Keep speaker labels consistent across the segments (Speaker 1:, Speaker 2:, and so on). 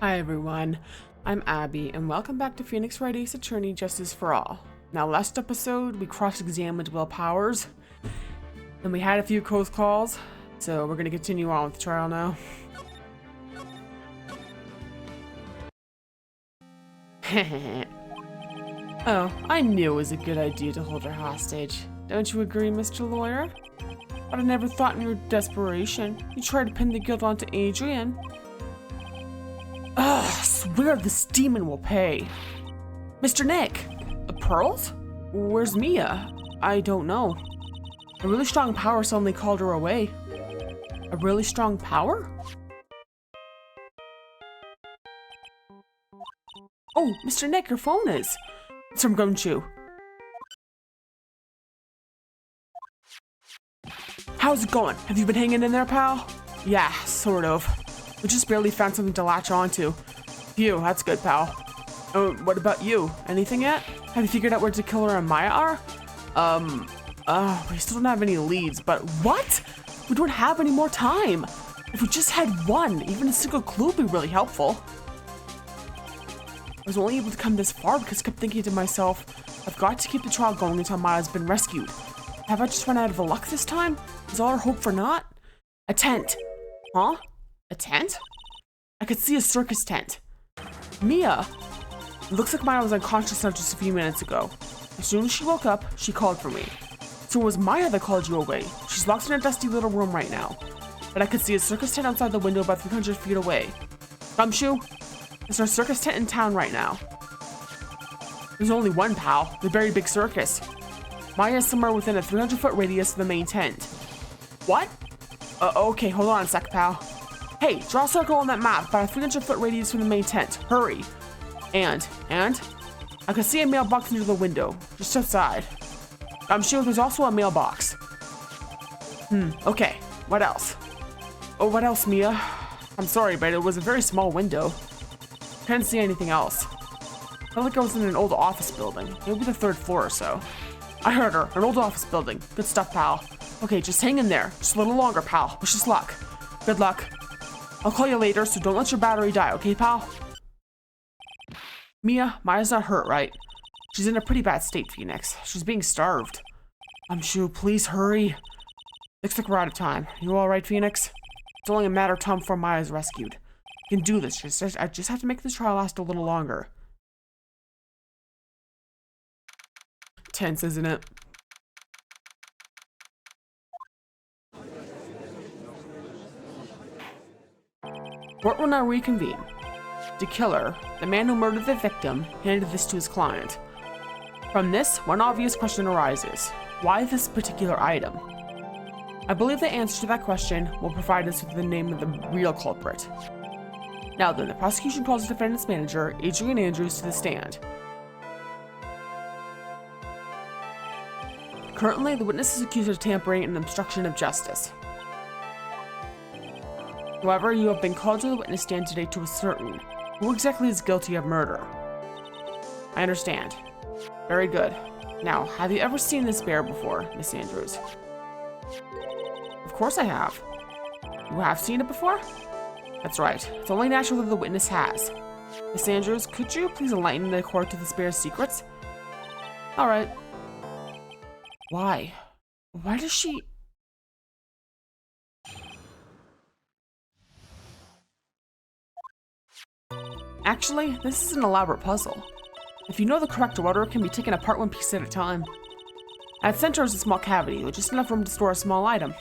Speaker 1: Hi everyone, I'm Abby and welcome back to Phoenix Wright Ace Attorney Justice for All. Now last episode we cross-examined Will Powers and we had a few close calls, so we're going to continue on with the trial now. Oh, I knew it was a good idea to hold her hostage. Don't you agree, Mr. Lawyer? But I never thought in your desperation you tried to pin the guilt onto Adrian. Ugh, I swear this demon will pay. Mr. Nick! Pearls? Where's Mia? I don't know. A really strong power suddenly called her away. A really strong power? Oh, Mr. Nick, your phone is. It's from Gumshoe. How's it going? Have you been hanging in there, pal? Yeah, sort of. We just barely found something to latch onto. Phew, that's good, pal. What about you? Anything yet? Have you figured out where the killer and Maya are? We still don't have any leads, but what? We don't have any more time. If we just had one, even a single clue would be really helpful. I was only able to come this far because I kept thinking to myself, I've got to keep the trial going until Maya's been rescued. Have I just run out of luck this time? Is all our hope for naught? A tent. Huh? A tent? I could see a circus tent. Mia! It looks like Maya was unconscious now just a few minutes ago. As soon as she woke up, she called for me. So it was Maya that called you away. She's locked in a dusty little room right now. But I could see a circus tent outside the window about 300 feet away. Gumshoe, is there a circus tent in town right now? There's only one, pal. The very big circus. Maya is somewhere within a 300-foot radius of the main tent. What? Okay, hold on a sec, pal. Hey, draw a circle on that map about a 300-foot radius from the main tent. Hurry. And? I could see a mailbox near the window, just outside. I'm sure there's also a mailbox. Okay. What else? Oh, what else, Mia? I'm sorry, but it was a very small window. Couldn't see anything else. Felt like I was in an old office building. Maybe the 3rd floor or so. I heard her. An old office building. Good stuff, pal. Okay, just hang in there. Just a little longer, pal. Wish us luck. Good luck. I'll call you later, so don't let your battery die, okay, pal? Mia, Maya's not hurt, right? She's in a pretty bad state, Phoenix. She's being starved. Sure, please hurry. Looks like we're out of time. You alright, Phoenix? It's only a matter of time before Maya's rescued. You can do this. I just have to make this trial last a little longer. Tense, isn't it? Court will now reconvene. The killer, the man who murdered the victim, handed this to his client. From this, one obvious question arises. Why this particular item? I believe the answer to that question will provide us with the name of the real culprit. Now then, the prosecution calls the defendant's manager, Adrian Andrews, to the stand. Currently, the witness is accused of tampering and obstruction of justice. However, you have been called to the witness stand today to ascertain who exactly is guilty of murder. I understand. Very good. Now, have you ever seen this bear before, Miss Andrews? Of course I have. You have seen it before? That's right. It's only natural that the witness has. Miss Andrews, could you please enlighten the court to this bear's secrets? All right. Why? Why does she... Actually, this is an elaborate puzzle. If you know the correct order, it can be taken apart one piece at a time. At its center is a small cavity, with just enough room to store a small item.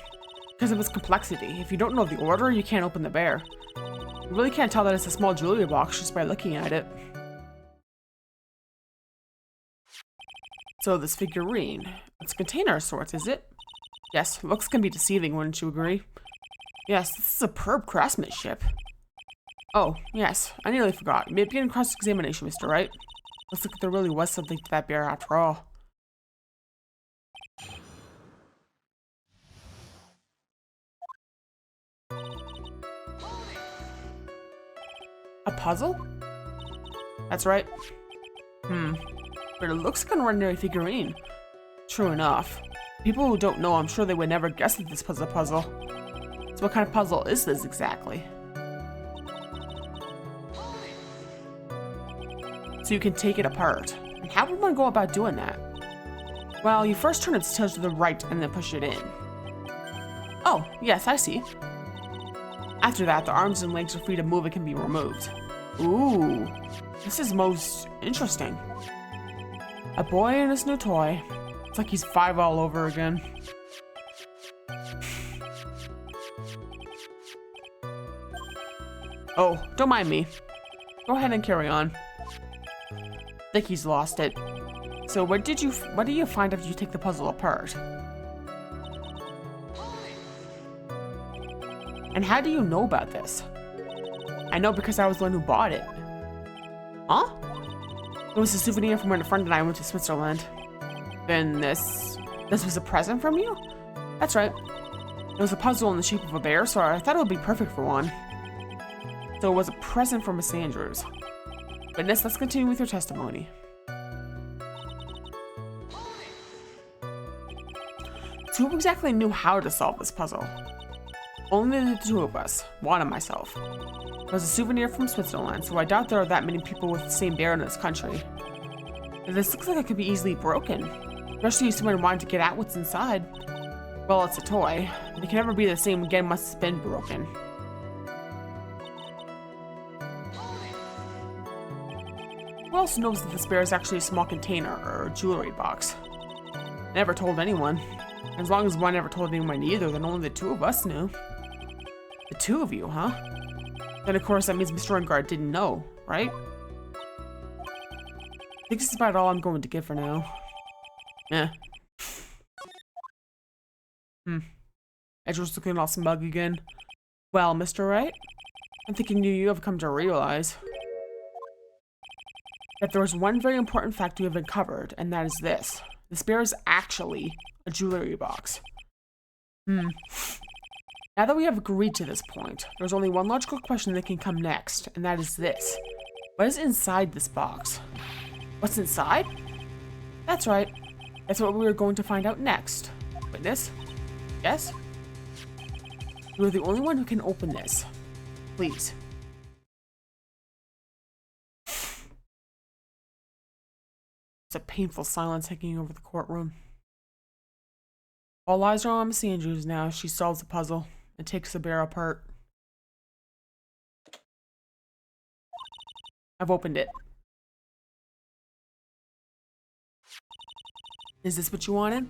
Speaker 1: Because of its complexity, if you don't know the order, you can't open the bear. You really can't tell that it's a small jewelry box just by looking at it. So this figurine, it's a container of sorts, is it? Yes, looks can be deceiving, wouldn't you agree? Yes, this is superb craftsmanship. Oh, yes, I nearly forgot. You may begin cross-examination, Mr. Wright. Looks like there really was something to that bear after all. A puzzle? That's right. But it looks like an ordinary figurine. True enough. People who don't know, I'm sure they would never guess that this was a puzzle. So what kind of puzzle is this exactly? so you can take it apart. And how would one go about doing that? Well, you first turn its tail to the right and then push it in. Oh, yes, I see. After that, the arms and legs are free to move and can be removed. Ooh, this is most interesting. A boy and his new toy. It's like he's 5 all over again. Oh, don't mind me. Go ahead and carry on. I think he's lost it. So what do you find after you take the puzzle apart? And how do you know about this? I know because I was the one who bought it. Huh? It was a souvenir from when a friend and I went to Switzerland. Then this was a present from you? That's right. It was a puzzle in the shape of a bear, so I thought it would be perfect for one. So it was a present from Miss Andrews. Witness, let's continue with your testimony. So who exactly knew how to solve this puzzle? Only the two of us, Juan and myself. It was a souvenir from Switzerland, so I doubt there are that many people with the same bear in this country. And this looks like it could be easily broken, especially if someone wanted to get at what's inside. Well, it's a toy. It can never be the same again once it's been broken. Who else knows that this bear is actually a small container or a jewelry box? Never told anyone. As long as one never told anyone either, then only the two of us knew. The two of you, huh? Then of course that means Mr. Engard didn't know, right? I think this is about all I'm going to give for now. Edgeworth's looking all smug again. Well, Mr. Wright, I'm thinking you have come to realize that there is one very important fact we have uncovered, and that is this. This bear is actually a jewelry box. Now that we have agreed to this point, there's only one logical question that can come next, and that is this. What is inside this box? What's inside? That's right. That's what we are going to find out next. Witness? Yes? You are the only one who can open this. Please. It's a painful silence hanging over the courtroom. All eyes are on Miss Andrews now as she solves the puzzle and takes the bear apart. I've opened it. Is this what you wanted?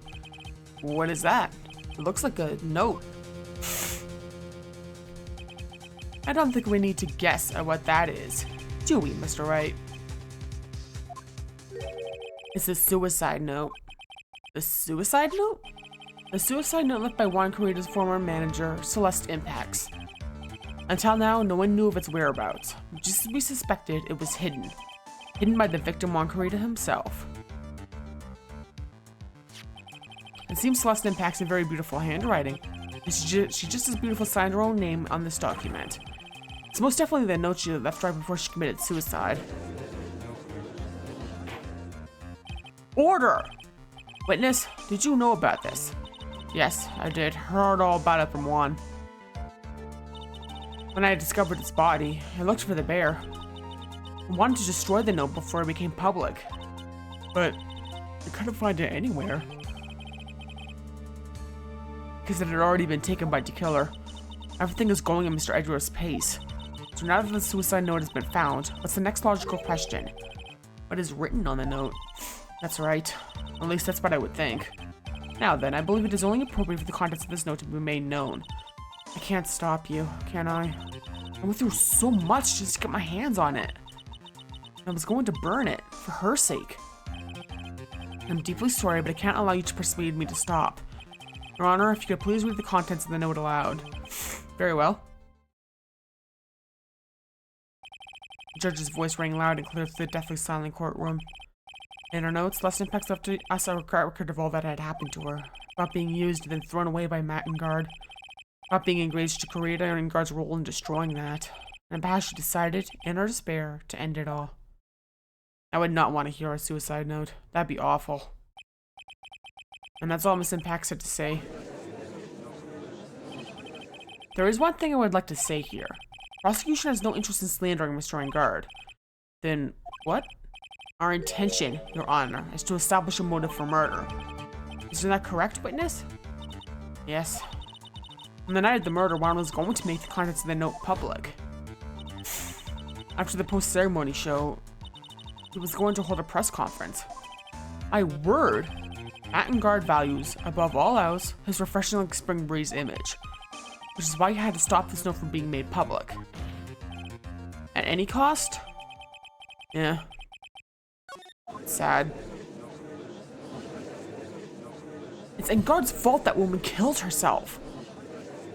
Speaker 1: What is that? It looks like a note. I don't think we need to guess at what that is, do we, Mr. Wright? It's a suicide note. The suicide note? The suicide note left by Juan Carreta's former manager, Celeste Impax. Until now, no one knew of its whereabouts. Just as we suspected, it was hidden. Hidden by the victim Juan Carreta himself. It seems Celeste Impax in very beautiful handwriting. She just as beautiful signed her own name on this document. It's most definitely the note she left right before she committed suicide. Order! Witness, did you know about this? Yes, I did. Heard all about it from Juan. When I discovered its body, I looked for the bear. I wanted to destroy the note before it became public. But I couldn't find it anywhere. Because it had already been taken by the killer. Everything is going at Mr. Edgeworth's pace. So now that the suicide note has been found, what's the next logical question? What is written on the note? That's right. At least that's what I would think. Now then, I believe it is only appropriate for the contents of this note to be made known. I can't stop you, can I? I went through so much just to get my hands on it. I was going to burn it, for her sake. I'm deeply sorry, but I can't allow you to persuade me to stop. Your Honor, if you could please read the contents of the note aloud. Very well. The judge's voice rang loud and clear through the deathly silent courtroom. In her notes, Celeste Impax left us a record of all that had happened to her. About being used and then thrown away by Matt Engard. About being engaged to Carreta and Engard's role in destroying that. And how she decided, in her despair, to end it all. I would not want to hear a suicide note. That'd be awful. And that's all Miss Impax had to say. There is one thing I would like to say here. Prosecution has no interest in slandering Mr. Engard. Then, what? Our intention, Your Honor, is to establish a motive for murder. Isn't that correct, witness? Yes. On the night of the murder, Juan was going to make the contents of the note public. After the post-ceremony show, he was going to hold a press conference. My word! Mattengard values, above all else, his refreshing like spring breeze image, which is why he had to stop this note from being made public. At any cost? Yeah. Sad. It's Engard's fault that woman killed herself.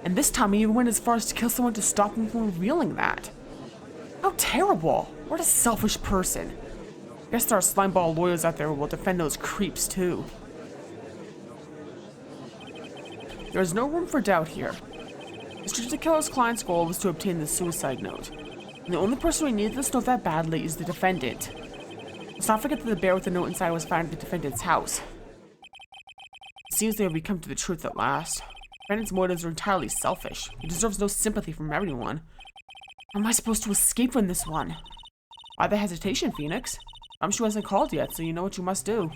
Speaker 1: And this time he even went as far as to kill someone to stop him from revealing that. How terrible! What a selfish person. Guess there are slimeball lawyers out there who will defend those creeps too. There is no room for doubt here. Mr. DeKiller's client's goal was to obtain the suicide note. And the only person who needed this note that badly is the defendant. Let's not forget that the bear with the note inside was found at the defendant's house. It seems they have come to the truth at last. The defendant's motives are entirely selfish. He deserves no sympathy from everyone. How am I supposed to escape from this one? Why the hesitation, Phoenix? She hasn't called yet, so you know what you must do.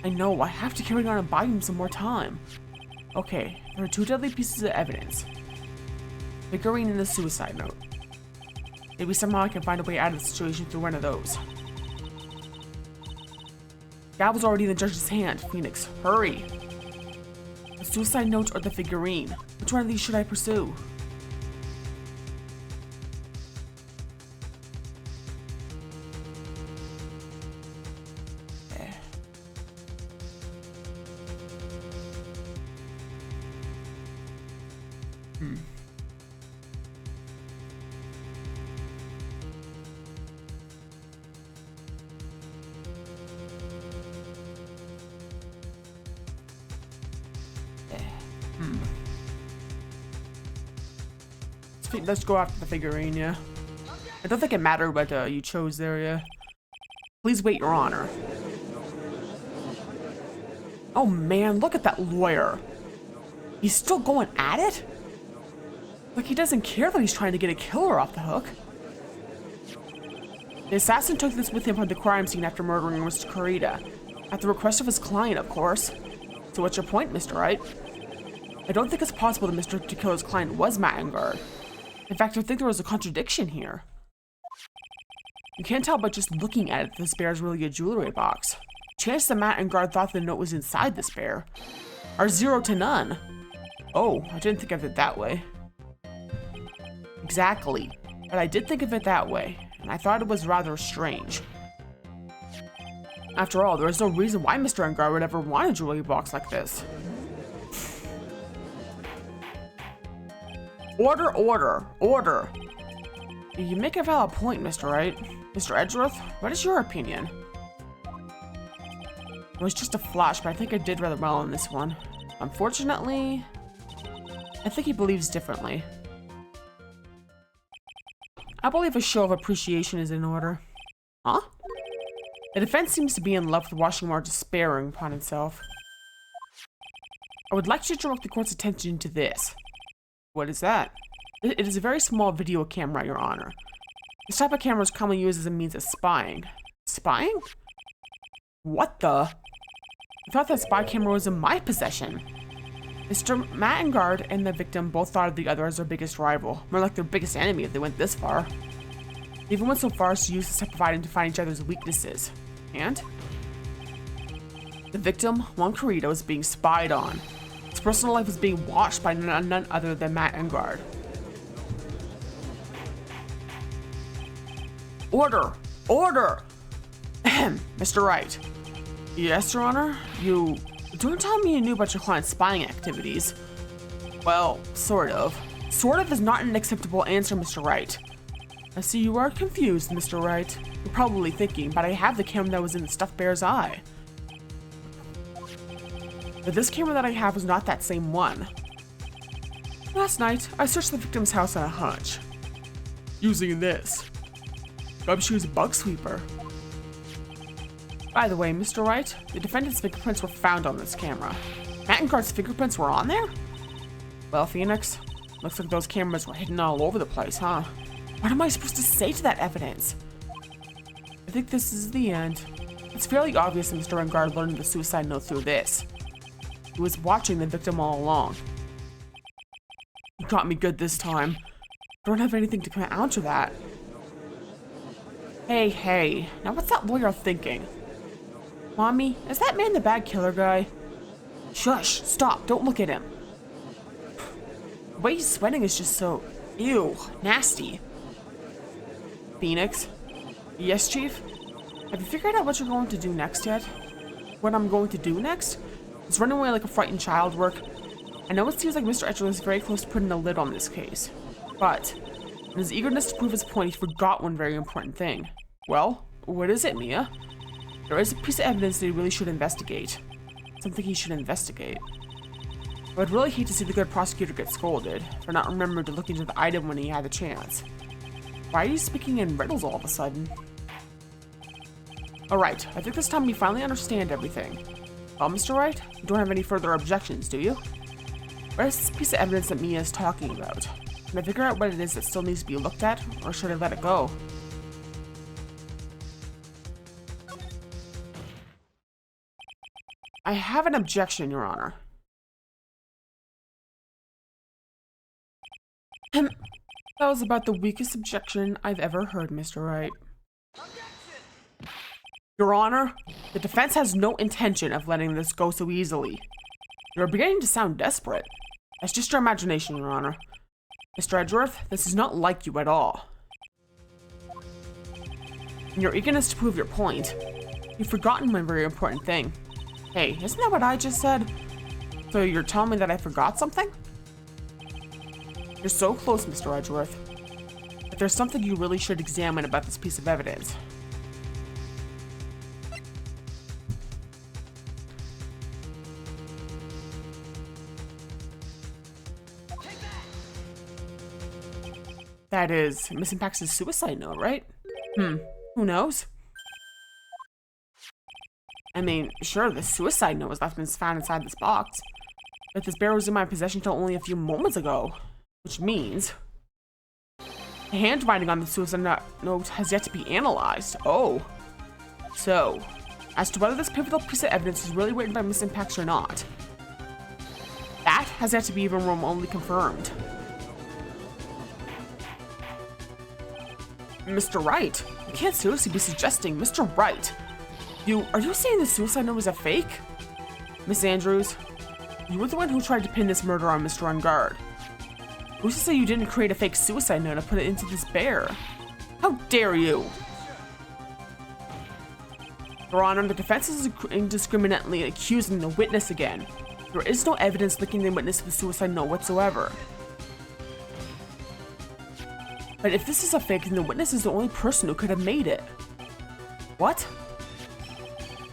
Speaker 1: I know, I have to carry on and buy him some more time. Okay, there are two deadly pieces of evidence. The figurine and the suicide note. Maybe somehow I can find a way out of the situation through one of those. Gavel's already in the judge's hand. Phoenix, hurry! The suicide note or the figurine? Which one of these should I pursue? Let's go after the figurine, yeah. I don't think it mattered what you chose there, yeah. Please wait, Your Honor. Oh man, look at that lawyer. He's still going at it? Like he doesn't care that he's trying to get a killer off the hook. The assassin took this with him from the crime scene after murdering Mr. Kurita. At the request of his client, of course. So what's your point, Mr. Wright? I don't think it's possible that Mr. DeKiller's client was Mattengard. In fact, I think there was a contradiction here. You can't tell by just looking at it that this bear is really a jewelry box. Chances that Mattengard thought the note was inside this bear are 0 to none. Oh, I didn't think of it that way. Exactly, but I did think of it that way, and I thought it was rather strange. After all, there is no reason why Mr. Engard would ever want a jewelry box like this. Order, order, order. You make a valid point, Mr. Wright. Mr. Edgeworth, what is your opinion? It was just a flash, but I think I did rather well on this one. Unfortunately, I think he believes differently. I believe a show of appreciation is in order. Huh? The defense seems to be in love with watching more despairing upon itself. I would like to direct the court's attention to this. What is that? It is a very small video camera, Your Honor. This type of camera is commonly used as a means of spying. Spying? What the? I thought that spy camera was in my possession. Mr. Mattengard and the victim both thought of the other as their biggest rival, more like their biggest enemy if they went this far. They even went so far as to use this type of item to find each other's weaknesses. And? The victim, Juan Kurita, was being spied on. His personal life was being watched by none other than Mattengard. Order! Order! Ahem, Mr. Wright. Yes, Your Honor? You... Don't tell me you knew about your client's spying activities. Well, sort of. Sort of is not an acceptable answer, Mr. Wright. I see you are confused, Mr. Wright. You're probably thinking, but I have the camera that was in the stuffed bear's eye. But this camera that I have was not that same one. Last night, I searched the victim's house on a hunch. Using this. Gumshoe's bug sweeper. By the way, Mr. Wright, the defendant's fingerprints were found on this camera. Mattengard's fingerprints were on there? Well, Phoenix, looks like those cameras were hidden all over the place, huh? What am I supposed to say to that evidence? I think this is the end. It's fairly obvious that Mr. Vanguard learned the suicide note through this. He was watching the victim all along. You got me good this time. I don't have anything to counter that. Hey, now what's that lawyer thinking? Mommy, is that man the bad killer guy? Shush, stop, don't look at him. The way he's sweating is just so, ew, nasty. Phoenix? Yes, Chief? Have you figured out what you're going to do next yet? What I'm going to do next? Is run away like a frightened child work? I know it seems like Mr. Edgeworth is very close to putting a lid on this case, but in his eagerness to prove his point, he forgot one very important thing. Well, what is it, Mia? There is a piece of evidence that he really should investigate. Something he should investigate. I would really hate to see the good prosecutor get scolded for not remembering to look into the item when he had the chance. Why are you speaking in riddles all of a sudden? Alright, I think this time we finally understand everything. Well, Mr. Wright, you don't have any further objections, do you? What is this piece of evidence that Mia is talking about? Can I figure out what it is that still needs to be looked at, or should I let it go? I have an objection, Your Honor. That was about the weakest objection I've ever heard, Mr. Wright. Your Honor, the defense has no intention of letting this go so easily. You're beginning to sound desperate. That's just your imagination, Your Honor. Mr. Edgeworth, this is not like you at all. In your eagerness to prove your point, you've forgotten one very important thing. Hey, isn't that what I just said? So you're telling me that I forgot something? You're so close, Mr. Edgeworth. But there's something you really should examine about this piece of evidence. That is Miss Impact's suicide note, right? Who knows? I mean, sure, the suicide note was left and found inside this box. But this bear was in my possession until only a few moments ago. Which means the handwriting on the suicide note has yet to be analyzed. Oh. So, as to whether this pivotal piece of evidence is really written by Miss Impact or not, that has yet to be even remotely confirmed. Mr. Wright, you can't seriously be suggesting, Mr. Wright, are you saying the suicide note was a fake? Miss Andrews, you were the one who tried to pin this murder on Mr. Vanguard. Who's to say you didn't create a fake suicide note and put it into this bear? How dare you? Your Honor, the defense is indiscriminately accusing the witness again. There is no evidence linking the witness to the suicide note whatsoever. But if this is a fake, then the witness is the only person who could have made it. What?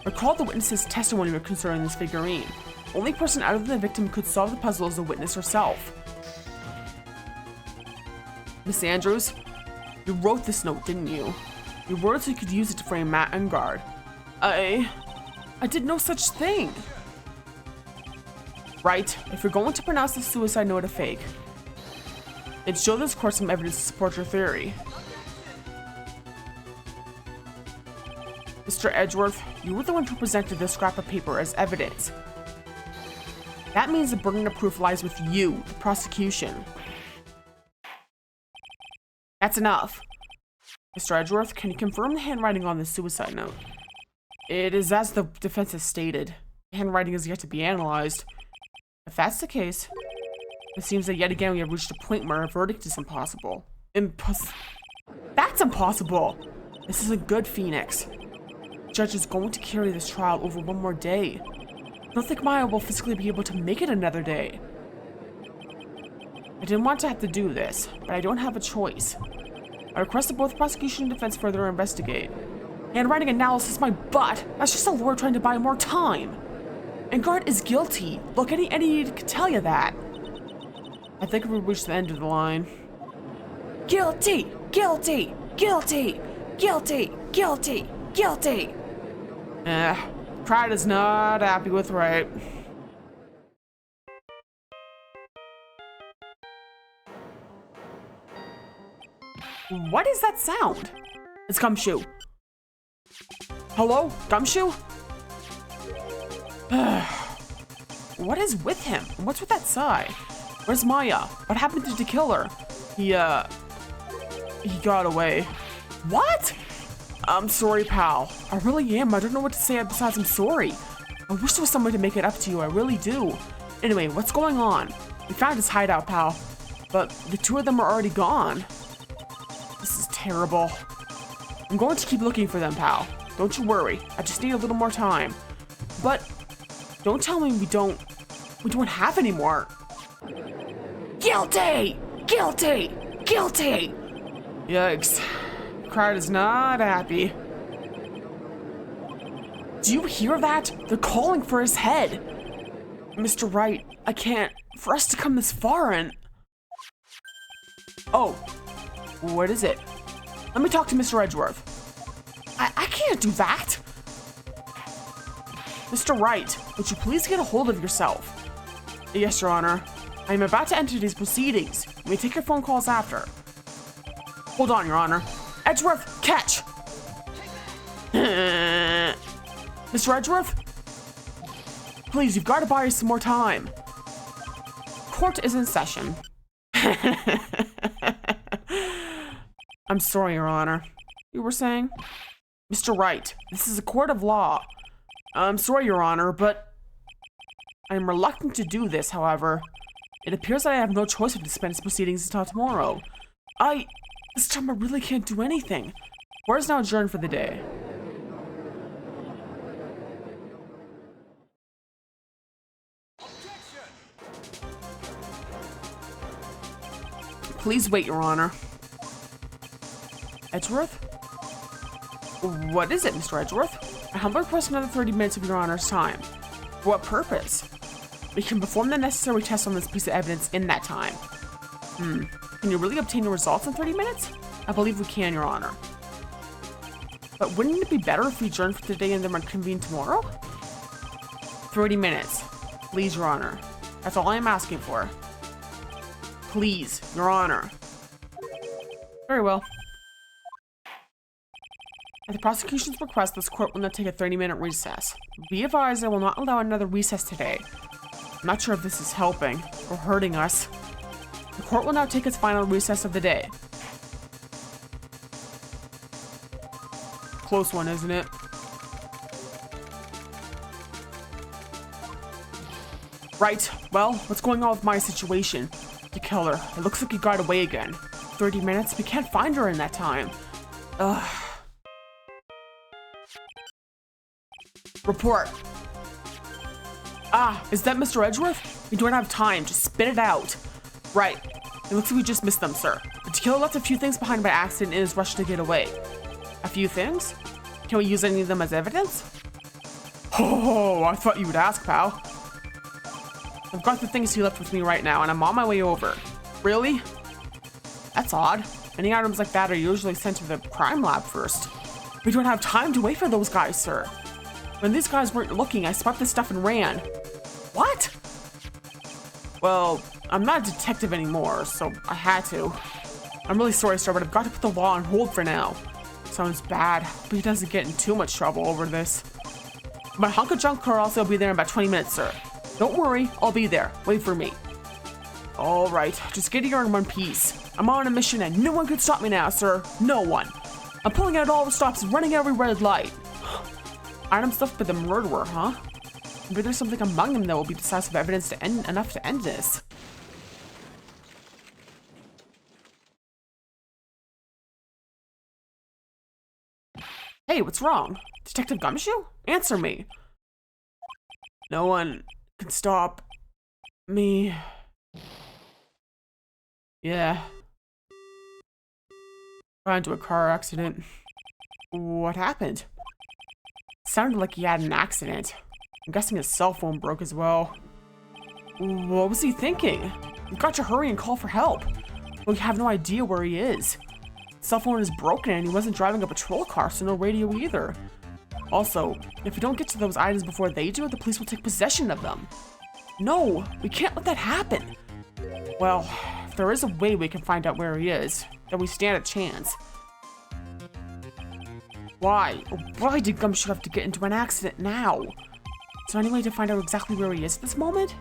Speaker 1: Recall the witness's testimony concerning this figurine. The only person other than the victim who could solve the puzzle is the witness herself. Miss Andrews, you wrote this note, didn't you? Your words so you could use it to frame Matt Vanguard. I did no such thing. Right, if you're going to pronounce the suicide note a fake, then show this court some evidence to support your theory. Mr. Edgeworth, you were the one who presented this scrap of paper as evidence. That means the burden of proof lies with you, the prosecution. That's enough. Mr. Edgeworth, can you confirm the handwriting on the suicide note? It is as the defense has stated. The handwriting is yet to be analyzed. If that's the case, it seems that yet again we have reached a point where a verdict is impossible. That's impossible! This isn't good, Phoenix. The judge is going to carry this trial over one more day. I don't think Maya will physically be able to make it another day. I didn't want to have to do this, but I don't have a choice. I request that both prosecution and defense further investigate. Handwriting analysis my butt! That's just a lawyer trying to buy more time! Vanguard is guilty! Look, any idiot could tell you that! I think we've reached the end of the line. Guilty! Guilty! Guilty! Guilty! Guilty! Guilty! Pride is not happy with Wright. What is that sound? It's Gumshoe. Hello? Gumshoe? What is with him? What's with that sigh? Where's Maya? What happened to the killer? He got away. What? I'm sorry, pal. I really am. I don't know what to say besides I'm sorry. I wish there was some way to make it up to you. I really do. Anyway, what's going on? We found his hideout, pal. But the two of them are already gone. This is terrible. I'm going to keep looking for them, pal. Don't you worry. I just need a little more time. But don't tell me we don't have any more. Guilty! Guilty! Guilty! Yikes. The crowd is not happy. Do you hear that? They're calling for his head. Mr. Wright, I can't. For us to come this far and... Oh. What is it? Let me talk to Mr. Edgeworth. I can't do that. Mr. Wright, would you please get a hold of yourself? Yes, Your Honor. I am about to enter these proceedings. You may take your phone calls after. Hold on, Your Honor. Edgeworth, catch! Mr. Edgeworth? Please, you've got to buy us some more time. Court is in session. I'm sorry, Your Honor. You were saying? Mr. Wright, this is a court of law. I'm sorry, Your Honor, but I am reluctant to do this, however. It appears that I have no choice but to dispense proceedings until tomorrow. This time I really can't do anything. Court is now adjourned for the day. Please wait, Your Honor. Edgeworth? What is it, Mr. Edgeworth? I humbly request another 30 minutes of Your Honor's time. For what purpose? We can perform the necessary tests on this piece of evidence in that time. Can you really obtain the results in 30 minutes? I believe we can, Your Honor. But wouldn't it be better if we adjourn for today and then reconvene tomorrow? 30 minutes. Please, Your Honor. That's all I am asking for. Please, Your Honor. Very well. At the prosecution's request, this court will now take a 30-minute recess. Be advised, I will not allow another recess today. I'm not sure if this is helping or hurting us. The court will now take its final recess of the day. Close one, isn't it? Right, well, what's going on with my situation? The killer, it looks like he got away again. 30 minutes? We can't find her in that time. Ugh. Report. Ah, is that Mr. Edgeworth? We don't have time, just spit it out. Right, it looks like we just missed them, sir. The killer left a few things behind by accident in his rush to get away. A few things? Can we use any of them as evidence? Oh, I thought you would ask, pal. I've got the things he left with me right now, and I'm on my way over. Really? That's odd. Any items like that are usually sent to the crime lab first. We don't have time to wait for those guys, sir. When these guys weren't looking, I spotted this stuff and ran. What? Well, I'm not a detective anymore, so I had to. I'm really sorry, sir, but I've got to put the law on hold for now. Sounds bad, but he doesn't get in too much trouble over this. My hunk of junk car also will be there in about 20 minutes, sir. Don't worry, I'll be there. Wait for me. All right, just get here in one piece. I'm on a mission and no one can stop me now, sir. No one. I'm pulling out all the stops and running every red light. Item stuff by the murderer, huh? Maybe there's something among them that will be decisive evidence to enough to end this. Hey, what's wrong? Detective Gumshoe? Answer me. No one can stop me. Yeah. Got into a car accident. What happened? Sounded like he had an accident. I'm guessing his cell phone broke as well. What was he thinking? You've got to hurry and call for help. We have no idea where he is. His cell phone is broken and he wasn't driving a patrol car, so no radio either. Also, if we don't get to those items before they do, the police will take possession of them. No, we can't let that happen. Well, if there is a way we can find out where he is, then we stand a chance. Why? Oh, why did Gumshoe have to get into an accident now? Is there any way to find out exactly where he is at this moment?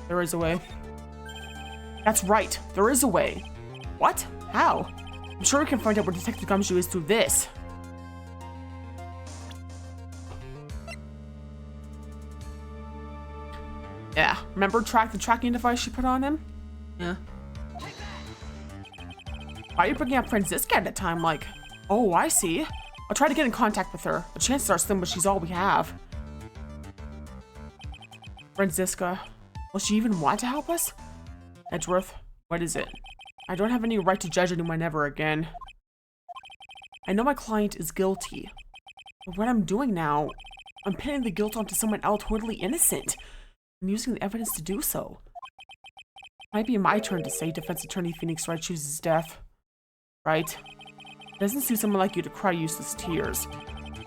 Speaker 1: There is a way. That's right, there is a way. What? How? I'm sure we can find out where Detective Gumshoe is through this. Yeah, remember the tracking device she put on him? Yeah. Why are you bringing up Franziska at a time like... Oh, I see. I'll try to get in contact with her. The chances are slim, but she's all we have. Franziska. Will she even want to help us? Edgeworth, what is it? I don't have any right to judge anyone ever again. I know my client is guilty. But what I'm doing now, I'm pinning the guilt onto someone else totally innocent. I'm using the evidence to do so. It might be my turn to say defense attorney Phoenix Wright chooses death. Right? It doesn't suit someone like you to cry useless tears.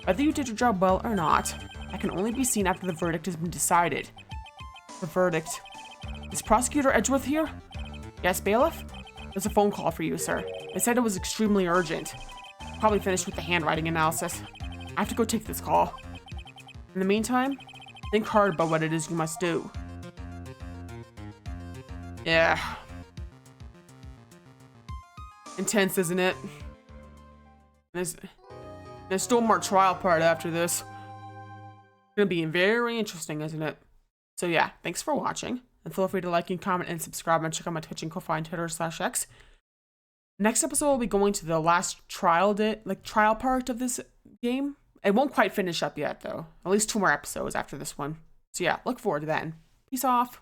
Speaker 1: Whether you did your job well or not, that can only be seen after the verdict has been decided. The verdict. Is Prosecutor Edgeworth here? Yes, bailiff? There's a phone call for you, sir. They said it was extremely urgent. Probably finished with the handwriting analysis. I have to go take this call. In the meantime, think hard about what it is you must do. Yeah. Intense, isn't it? There's still more trial part after this. It's gonna be very interesting, isn't it? So yeah, thanks for watching. And feel free to like and comment and subscribe and check out my Twitch and Ko-Fi and Twitter/X. Next episode we'll be going to the last trial part of this game. It won't quite finish up yet though. At least 2 more episodes after this one. So yeah, look forward to that. Peace off.